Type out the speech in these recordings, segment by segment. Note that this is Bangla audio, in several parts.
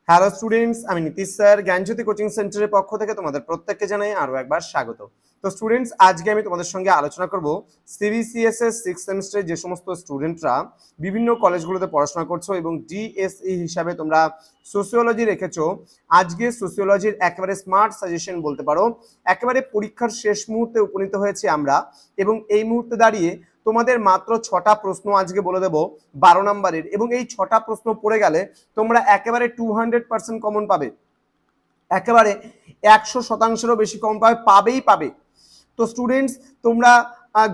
হ্যালো স্টুডেন্টস, আমি নীতিশ স্যার জ্ঞানজ্যোতি কোচিং সেন্টারের পক্ষ থেকে তোমাদের প্রত্যেককে জানাই আরো একবার স্বাগত। তো স্টুডেন্টস, আজকে আমি তোমাদের সঙ্গে আলোচনা করব সিবিসিএস এর 6th সেমিস্টারে যে সমস্ত স্টুডেন্টরা বিভিন্ন কলেজগুলোতে পড়াশোনা করছো এবং ডিএসই হিসাবে তোমরা সোসিওলজি রেখেছো, আজকে সোসিওলজির একেবারে স্মার্ট সাজেশন বলতে পারো, একেবারে পরীক্ষার শেষ মুহূর্তে উপনীত হয়েছি আমরা এবং এই মুহূর্তে দাঁড়িয়ে তোমাদের মাত্র 6টা প্রশ্ন আজকে বলে দেবো 12 নম্বরের, এবং এই 6টা প্রশ্ন পড়ে গেলে তোমরা একেবারে 200% কমন পাবে, একেবারে 100%-এরও বেশি কমন পাবে। তো স্টুডেন্টস, তোমরা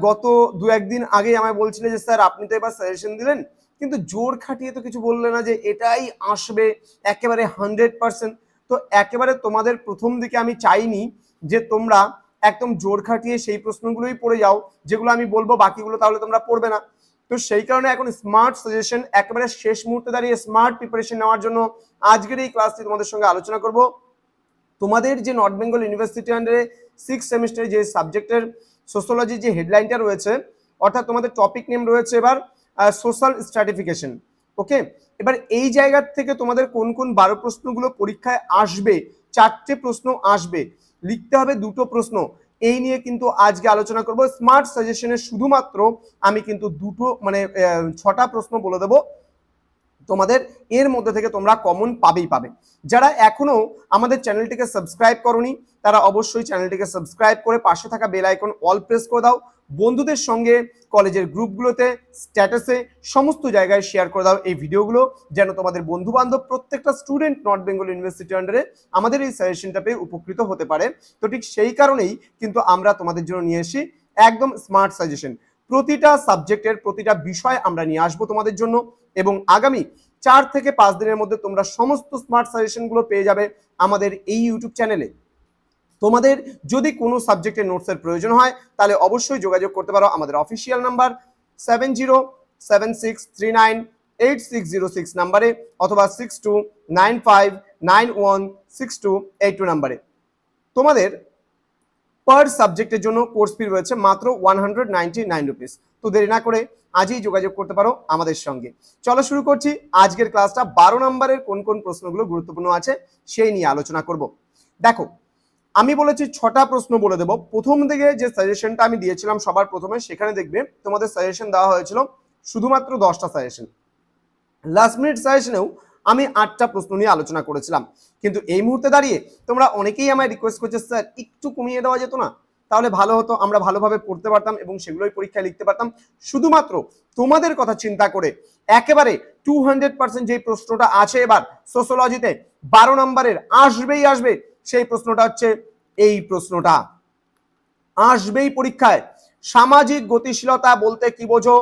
গত 2-1 দিন আগে আমায় বলছিলে যে স্যার আপনি তো এবার সাজেশন দিলেন, কিন্তু জোর খাটিয়ে তো কিছু বললে না যে এটাই আসবে একেবারে 100%। তো একেবারে তোমাদের প্রথম দিকে আমি চাইনি যে তোমরা একদম জোর খাটিয়ে সেই প্রশ্নগুলোই পড়ে যাও যেগুলো আমি বলবো, বাকিগুলো তাহলে তোমরা পড়বে না। তো সেই কারণে এখন স্মার্ট সাজেশন, একেবারে শেষ মুহূর্তে দাঁড়িয়ে স্মার্ট প্রিপারেশন নেওয়ার জন্য আজকের এই ক্লাসটি তোমাদের সঙ্গে আলোচনা করব। তোমাদের যে নর্থ বেঙ্গল ইউনিভার্সিটি আন্ডারে 6th সেমিস্টারে যে সাবজেক্টের সোশ্যোলজির যে হেডলাইনটা রয়েছে, অর্থাৎ তোমাদের টপিক নেম রয়েছে এবার সোশ্যাল স্ট্র্যাটিফিকেশন। ওকে, এবার এই জায়গা থেকে তোমাদের কোন কোন 12 প্রশ্নগুলো পরীক্ষায় আসবে, 4টে প্রশ্ন আসবে, লিখতে হবে 2টো প্রশ্ন, এই নিয়ে কিন্তু আজকে আলোচনা করব। স্মার্ট সাজেশনের শুধুমাত্র আমি কিন্তু 6টা প্রশ্ন বলে দেবো তোমাদের, এর মধ্যে থেকে তোমরা কমন পাবে। যারা এখনো আমাদের চ্যানেলটিকে সাবস্ক্রাইব করোনি তারা অবশ্যই চ্যানেলটিকে সাবস্ক্রাইব করে পাশে থাকা বেল আইকন অল প্রেস করে দাও। বন্ধুদের সঙ্গে কলেজের গ্রুপগুলোতে, স্ট্যাটাসে, সমস্ত জায়গায় শেয়ার করে দাও এই ভিডিওগুলো, যেন তোমাদের বন্ধু বান্ধব প্রত্যেকটা স্টুডেন্ট নর্থ বেঙ্গল ইউনিভার্সিটি আন্ডারে আমাদের এই সাজেশনটা পেয়ে উপকৃত হতে পারে। তো ঠিক সেই কারণেই কিন্তু আমরা তোমাদের জন্য নিয়ে এসি একদম স্মার্ট সাজেশন। প্রতিটা সাবজেক্টের প্রতিটা বিষয় আমরা নিয়ে আসবো তোমাদের জন্য, এবং আগামী 4 থেকে 5 দিনের মধ্যে তোমরা সমস্ত স্মার্ট সাজেশনগুলো পেয়ে যাবে আমাদের এই ইউটিউব চ্যানেলে। তোমাদের যদি কোনো সাবজেক্টের নোটসের প্রয়োজন হয় তাহলে অবশ্যই যোগাযোগ করতে পারো আমাদের অফিসিয়াল নাম্বার 7076398606 নাম্বারে, অথবা 6295916282 নাম্বারে। তোমাদের পার সাবজেক্টের জন্য কোর্স ফি রয়েছে মাত্র 199 রুপিস। তো দেরি না করে আজই যোগাযোগ করতে পারো আমাদের সঙ্গে। চলো শুরু করছি আজকের ক্লাসটা। 12 নম্বরের কোন কোন প্রশ্নগুলো গুরুত্বপূর্ণ আছে সেই নিয়ে আলোচনা করব। দেখো, আমি বলেছি 6টা প্রশ্ন বলে দেব। প্রথম দিকে যে সাজেশনটা আমি দিয়েছিলাম সবার প্রথমে, সেখানে দেখবে তোমাদের সাজেশন দেওয়া হয়েছিল শুধুমাত্র 10টা সাজেশন। লাস্ট মিনিট সাজেশনেও আমি 8টা প্রশ্ন নিয়ে আলোচনা করেছিলাম, কিন্তু এই মুহূর্তে দাঁড়িয়ে তোমরা অনেকেই আমায় রিকোয়েস্ট করছে স্যার একটু কমিয়ে দেওয়া যেত না, তাহলে ভালো হতো, আমরা ভালোভাবে পড়তে পারতাম এবং সেগুলোই পরীক্ষায় লিখতে পারতাম। শুধুমাত্র তোমাদের কথা চিন্তা করে একেবারে 200% যে প্রশ্নটা আছে এবার সোশ্যোলজিতে 12 নম্বরের আসবে, সেই প্রশ্নটা হচ্ছে এই প্রশ্নটা আসবেই পরীক্ষায়। সামাজিক গতিশীলতা বলতে কি বোঝো,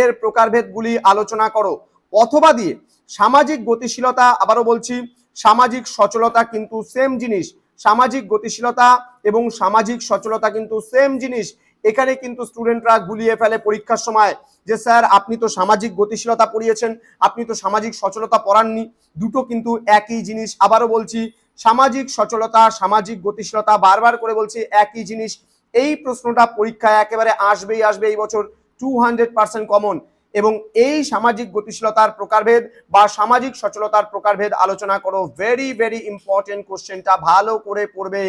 এর প্রকারভেদগুলি আলোচনা করো। অথবা দিয়ে সামাজিক গতিশীলতা, আবারও বলছি সামাজিক সচলতা কিন্তু সেম জিনিস, সামাজিক গতিশীলতা এবং সামাজিক সচলতা কিন্তু সেম জিনিস। এখানে কিন্তু স্টুডেন্টরা গুলিয়ে ফেলে পরীক্ষার সময় যে স্যার আপনি তো সামাজিক গতিশীলতা পড়িয়েছেন, আপনি তো সামাজিক সচলতা পড়াননি, দুটো কিন্তু একই জিনিস। আবারও বলছি সামাজিক সচলতা, সামাজিক গতিশীলতা, বারবার করে বলছি একই জিনিস। এই প্রশ্নটা পরীক্ষায় একেবারে আসবে এই বছর 200% কমন, এবং এই সামাজিক গতিশীলতার প্রকারভেদ বা সামাজিক সচলতার প্রকারভেদ আলোচনা করো। ভেরি ভেরি ইম্পর্টেন্ট কোশ্চেনটা, ভালো করে পড়বে,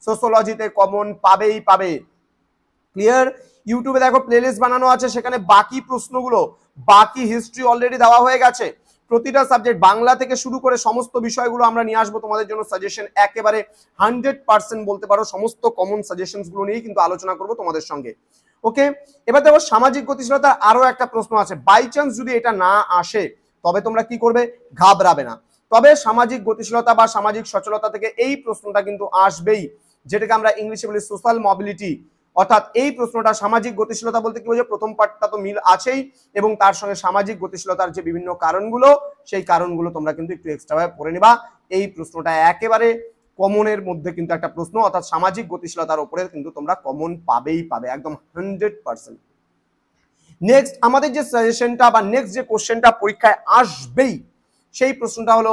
সোশ্যোলজিতে কমন পাবে। ক্লিয়ার? ইউটিউবে দেখো প্লেলিস্ট বানানো আছে, সেখানে বাকি প্রশ্নগুলো, বাকি হিস্ট্রি অলরেডি দেওয়া হয়ে গেছে। প্রতিটা সাবজেক্ট বাংলা থেকে শুরু করে সমস্ত বিষয়গুলো আমরা নিয়ে আসবো তোমাদের জন্য সাজেশন, একেবারে 100% বলতে পারো সমস্ত কমন সাজেশনস গুলো নিয়ে কিন্তু আলোচনা করবো তোমাদের সঙ্গে। ওকে, এবার দেখো সামাজিক গতিশীলতার আরো একটা প্রশ্ন আছে। বাই চান্স যদি এটা না আসে তবে তোমরা কি করবে, ঘাবড়াবে না। তবে সামাজিক গতিশীলতা বা সামাজিক সচলতা থেকে এই প্রশ্নটা কিন্তু আসবেই, যেটাকে আমরা ইংলিশে বলি সোশ্যাল মোবিলিটি। অর্থাৎ এই প্রশ্নটা সামাজিক গতিশীলতা বলতে কি বোঝো, প্রথম পার্টটা তো মিল আছেই, এবং তার সঙ্গে সামাজিক গতিশীলতার যে বিভিন্ন কারণগুলো, সেই কারণগুলো তোমরা কিন্তু একটু এক্সট্রা ভাবে পড়ে নিবা। এই প্রশ্নটা একেবারে কমনের মধ্যে কিন্তু একটা প্রশ্ন, অর্থাৎ সামাজিক গতিশীলতার উপরে কিন্তু তোমরা কমন পাবে একদম 100%। নেক্সট আমাদের যে সাজেশনটা বা নেক্সট যে কোশ্চেনটা পরীক্ষায় আসবেই, সেই প্রশ্নটা হলো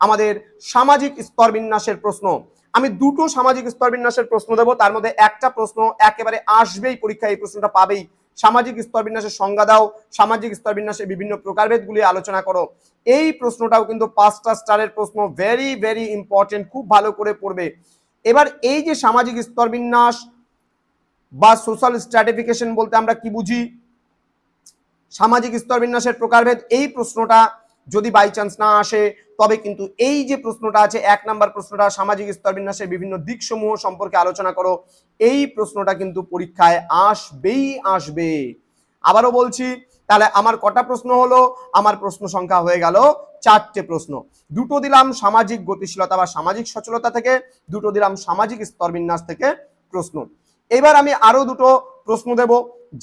আমাদের সামাজিক স্তর বিন্যাসের প্রশ্ন। আমি 2টো সামাজিক স্তর বিন্যাসের প্রশ্ন দেবো, তার মধ্যে একটা প্রশ্ন একেবারে আসবেই পরীক্ষায়, এই প্রশ্নটা পাবেই। সামাজিক স্তরবিন্যাসের সংজ্ঞা দাও, সামাজিক স্তরবিন্যাসের বিভিন্ন প্রকারভেদগুলি আলোচনা করো। এই প্রশ্নটাও কিন্তু 5টা স্টারের প্রশ্ন, ভেরি ভেরি ইম্পর্টেন্ট, খুব ভালো করে পড়বে। এবার এই যে সামাজিক স্তরবিন্যাস বা সোশ্যাল স্ট্র্যাটিফিকেশন বলতে আমরা কি বুঝি, সামাজিক স্তরবিন্যাসের প্রকারভেদ, এই প্রশ্নটা যদি বাই চান্স না আসে তবে কিন্তু এই যে প্রশ্নটা আছে 1 নাম্বার প্রশ্নটা, সামাজিক স্তরবিন্যাসের বিভিন্ন দিকসমূহ সম্পর্কে আলোচনা করো, এই প্রশ্নটা কিন্তু পরীক্ষায় আসবেই আসবে। আবারও বলছি, তাহলে আমার কটা প্রশ্ন হলো? আমার প্রশ্ন সংখ্যা হয়ে গেল 4টে প্রশ্ন। দুটো দিলাম সামাজিক গতিশীলতা বা সামাজিক সচলতা থেকে, দুটো দিলাম সামাজিক স্তরবিন্যাস থেকে প্রশ্ন। এবার আমি আরো দুটো প্রশ্ন দেব,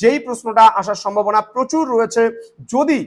যেই প্রশ্নটা আসার সম্ভাবনা প্রচুর রয়েছে। যদি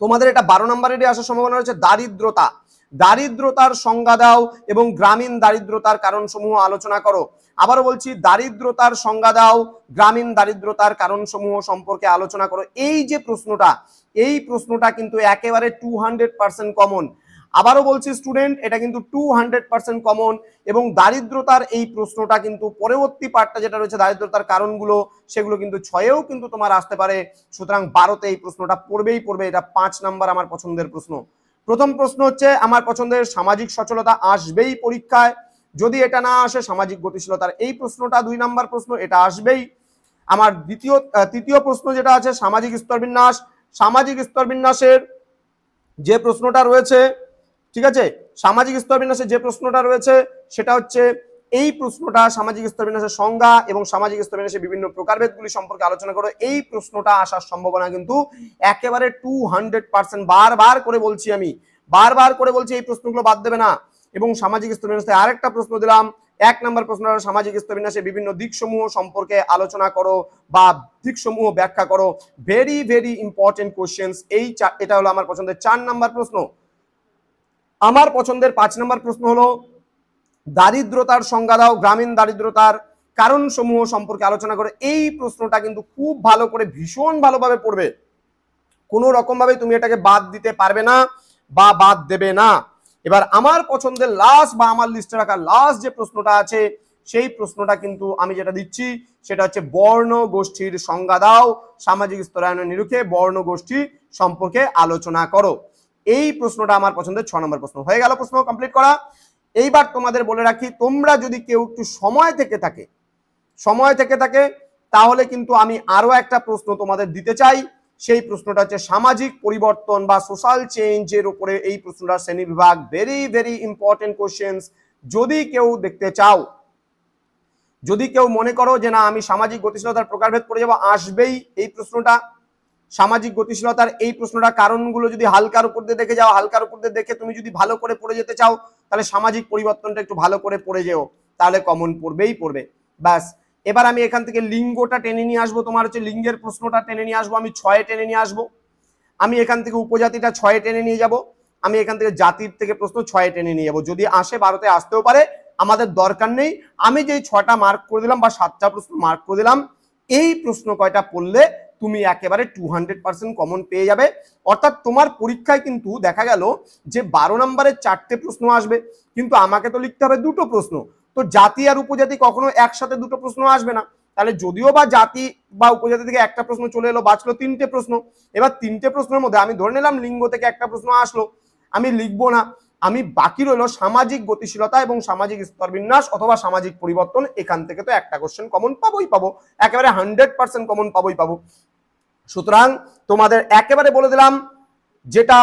তোমাদের এটা 12 নম্বরেরই আসার সম্ভাবনা রয়েছে, দারিদ্রতা, দারিদ্রতার সংজ্ঞা দাও এবং গ্রামীণ দারিদ্রতার কারণসমূহ আলোচনা করো। আবারও বলছি, দারিদ্রতার সংজ্ঞা দাও, গ্রামীণ দারিদ্রতার কারণসমূহ সম্পর্কে আলোচনা করো। এই যে প্রশ্নটা, এই প্রশ্নটা কিন্তু একেবারে 200% কমন। আবারও বলছি স্টুডেন্ট, এটা কিন্তু 200% কমন। এবং দারিদ্রতার এই প্রশ্নটা কিন্তু পরবর্তী পার্টটা যেটা রয়েছে দারিদ্রতার কারণগুলো, সেগুলো কিন্তু 6এও কিন্তু তোমার আসতে পারে। সুতরাং 12তে এই প্রশ্নটা পড়বেই পড়বে। এটা 5 নাম্বার আমার পছন্দের প্রশ্ন। প্রথম প্রশ্ন হচ্ছে আমার পছন্দের সামাজিক সচলতা, আসবেই পরীক্ষায়। যদি এটা না আসে, সামাজিক গতিশীলতার এই প্রশ্নটা 2 নাম্বার প্রশ্ন, এটা আসবেই। আমার তৃতীয় প্রশ্ন যেটা আছে সামাজিক স্তরবিন্যাস, সামাজিক স্তরবিন্যাসের যে প্রশ্নটা রয়েছে, ঠিক আছে, সামাজিক স্তরবিন্যাসের যে প্রশ্নটা রয়েছে সেটা হচ্ছে এই প্রশ্নটা, সামাজিক স্তরবিন্যাসের সংজ্ঞা এবং সামাজিক স্তরবিন্যাসের বিভিন্ন প্রকারভেদগুলি সম্পর্কে আলোচনা করো। এই প্রশ্নটা আসার সম্ভাবনা কিন্তু একেবারে 200%। বারবার করে বলছি, আমি বারবার করে বলছি, এই প্রশ্নগুলো বাদ দেবে না। এবং সামাজিক স্তরবিন্যাসে আরেকটা প্রশ্ন দিলাম, 1 নম্বর প্রশ্নটা সামাজিক স্তরবিন্যাসের বিভিন্ন দিকসমূহ সম্পর্কে আলোচনা করো বা দিকসমূহ ব্যাখ্যা করো। Very very important questions. এটা হলো আমার পছন্দের 4 নম্বর প্রশ্ন। আমার পছন্দের 5 নম্বর প্রশ্ন হলো দারিদ্রতার সংজ্ঞা দাও, গ্রামীণ দারিদ্রতার কারণসমূহ সম্পর্কে আলোচনা করে। এই প্রশ্নটা কিন্তু খুব ভালো করে, ভীষণ ভালোভাবে পড়বে। কোনো রকম ভাবে তুমি এটাকে বাদ দিতে পারবে না বা বাদ দেবে না। এবার আমার পছন্দের লাস্ট বা আমার লিস্টে রাখা লাস্ট যে প্রশ্নটা আছে, সেই প্রশ্নটা কিন্তু আমি যেটা দিচ্ছি সেটা হচ্ছে বর্ণ গোষ্ঠীর সংজ্ঞা দাও, সামাজিক স্তরায়নের নিরিখে বর্ণ গোষ্ঠী সম্পর্কে আলোচনা করো। এই প্রশ্নটা আমার পছন্দের 6 নম্বর প্রশ্ন। হয়ে গেল প্রশ্ন কমপ্লিট করা। এইবার তোমাদের বলে রাখি, তোমরা যদি কেউ একটু সময় থেকে থাকে তাহলে কিন্তু আমি আরো একটা প্রশ্ন তোমাদের দিতে চাই। সেই প্রশ্নটা হচ্ছে সামাজিক পরিবর্তন বা সোশ্যাল চেঞ্জের উপরে এই প্রশ্নটা শ্রেণী বিভাগ। Very very important questions. যদি কেউ দেখতে চাও, যদি কেউ মনে করো যে না আমি সামাজিক গতিশীলতার প্রকারভেদ পড়ে যাবো, আসবেই এই প্রশ্নটা। সামাজিক গতিশীলতার এই প্রশ্নটা কারণগুলো যদি হালকার উপর দিয়ে দেখে যাও, হালকার উপর দিয়ে দেখে তুমি যদি ভালো করে পড়ে যেতে চাও, তাহলে সামাজিক পরিবর্তনটা একটু ভালো করে পড়ে যেও, তাহলে কমন পড়বেই পড়বে। ব্যাস, এবার আমি এখান থেকে লিঙ্গটা টেনে নিয়ে আসবো, তোমার হচ্ছে লিঙ্গের প্রশ্নটা টেনে নিয়ে আসবো, আমি 6-এ টেনে নিয়ে আসবো। আমি এখান থেকে উপজাতিটা 6-এ টেনে নিয়ে যাব। আমি এখান থেকে জাতির থেকে প্রশ্ন 6-এ টেনে নিয়ে যাবো। যদি আসে 12তে আসতেও পারে, আমাদের দরকার নেই। আমি যেই 6টা মার্ক করে দিলাম বা 7টা প্রশ্ন মার্ক করে দিলাম, এই প্রশ্ন কয়টা পড়লে তুমি একেবারে 200% কমন পেয়ে যাবে। অর্থাৎ তোমার পরীক্ষায় কিন্তু দেখা গেল যে 12 নম্বরের 4টে প্রশ্ন আসবে, কিন্তু আমাকে তো লিখতে হবে 2টো প্রশ্ন। তো জাতি আর উপজাতি কখনো একসাথে 2টো প্রশ্ন আসবে না। তাহলে যদিও বা জাতি বা উপজাতি থেকে একটা প্রশ্ন চলে এলো, বাঁচলো 3টে প্রশ্ন। এবার 3টে প্রশ্নের মধ্যে আমি ধরে নিলাম লিঙ্গ থেকে একটা প্রশ্ন আসলো, আমি লিখবো না। আমি বাকি রইলো সামাজিক গতিশীলতা এবং সামাজিক স্তরবিন্যাস অথবা সামাজিক পরিবর্তন। এখান থেকে তো একটা কোশ্চেন কমন পাবোই পাবো, একেবারে 100% কমন পাবোই পাবো। সুতরাং তোমাদের একেবারে বলে দিলাম, যেটা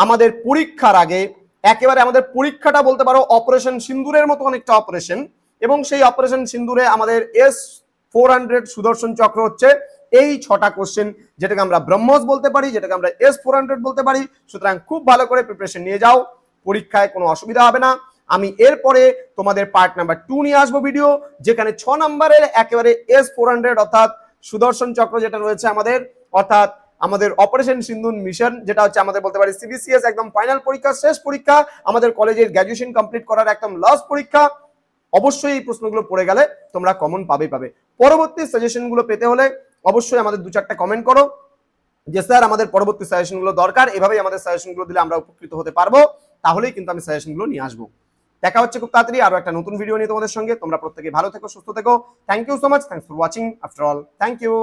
আমাদের পরীক্ষার আগে একেবারে আমাদের পরীক্ষাটা বলতে পারো অপারেশন সিন্দুরের মতো অনেকটা অপারেশন। এবং সেই অপারেশন সিন্দুরে আমাদের S-400 সুদর্শন চক্র হচ্ছে এই 6টা কোশ্চেন, যেটাকে আমরা ব্রহ্মস বলতে পারি, যেটাকে আমরা S-400 বলতে পারি। সুতরাং খুব ভালো করে প্রিপারেশন নিয়ে যাও, পরীক্ষায় কোনো অসুবিধা হবে না। আমি এরপরে তোমাদের পার্ট নাম্বার 2 নিয়ে আসবো ভিডিও, যেখানে 6 নম্বরের একেবারে S-400 অর্থাৎ সুদর্শন চক্র যেটা রয়েছে আমাদের, অর্থাৎ আমাদের অপারেশন সিন্দুর মিশন, যেটা হচ্ছে আমাদের বলতে পারি CBCS একদম ফাইনাল পরীক্ষা, শেষ পরীক্ষা, আমাদের কলেজের গ্র্যাজুয়েশন কমপ্লিট করার একদম লাস্ট পরীক্ষা। অবশ্যই এই প্রশ্নগুলো পড়ে গেলে তোমরা কমন পাবে। পরবর্তী সাজেশনগুলো পেতে হলে অবশ্যই আমাদের 2-4টা কমেন্ট করো যে স্যার আমাদের পরবর্তী সাজেশনগুলো দরকার। এভাবেই আমাদের সাজেশনগুলো দিলে আমরা উপকৃত হতে পারবো, তাহলেই কিন্তু আমি সাজেশনগুলো নিয়ে আসবো। দেখা হচ্ছে খুব তাড়াতাড়ি আরো একটা নতুন ভিডিও নিয়ে তোমাদের সঙ্গে। তোমরা প্রত্যেকে ভালো থেকো, সুস্থ থেকো। Thank you so much. Thanks for watching. After all, thank you.